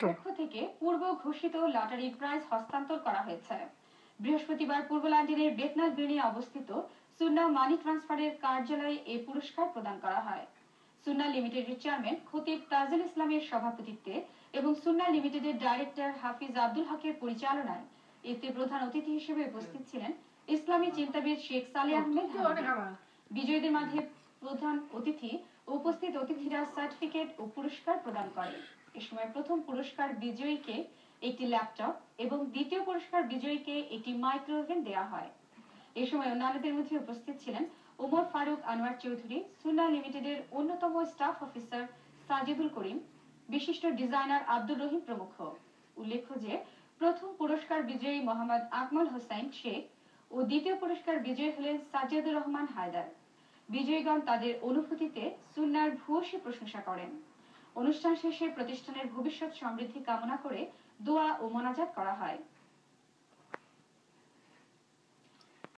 পক্ষ থেকে পূর্ব ঘোষিত লটারির প্রাইজ হস্তান্তর করা হয়েছে। বৃহস্পতিবার পূর্ব লন্ডনের বেথনাল গ্রিনে অবস্থিত সুন্নাহ মানি ট্রান্সফারের কার্যালয়ে এই পুরস্কার প্রদান করা হয়। সুন্নাহ লিমিটেডের চেয়ারম্যান খতিব তাজুল ইসলামের সভাপতিত্বে এবং সুন্নাহ লিমিটেডের ডাইরেক্টর হাফিজ আব্দুল হকের পরিচালনায় এতে প্রধান অতিথি হিসেবে উপস্থিত ছিলেন ইসলামী চিন্তাবিদ শেখ সালেহ আহমেদ। বিজয়ীদের মাঝে প্রধান অতিথি ও উপস্থিত অতিথিরা সার্টিফিকেট ও পুরস্কার প্রদান করেন। এ সময় প্রথম পুরস্কার বিজয়ীকে একটি ল্যাপটপ এবং দ্বিতীয় পুরস্কার বিজয়ীকে একটি মাইক্রোওভেন দেওয়া হয়। এ সময় অন্যান্যদের মধ্যে উপস্থিত ছিলেন ওমর ফারুক আনোয়ার চৌধুরী, সুন্নাহ লিমিটেডের অন্যতম স্টাফ অফিসার সাজিদুল করিম, বিশিষ্ট ডিজাইনার আব্দুর রহিম প্রমুখ। উল্লেখ্য যে প্রথম পুরস্কার বিজয়ী মোহাম্মদ আকমল হোসেন শেখ ও দ্বিতীয় পুরস্কার বিজয়ী হলেন সাজ্জাদুর রহমান হায়দার। বিজয়ীগণ তাদের অনুভূতিতে সুন্নাহর ভূয়সী প্রশংসা করেন। অনুষ্ঠান শেষে প্রতিষ্ঠানের ভবিষ্যৎ সমৃদ্ধি কামনা করে দোয়া ও মোনাজাত করা হয়।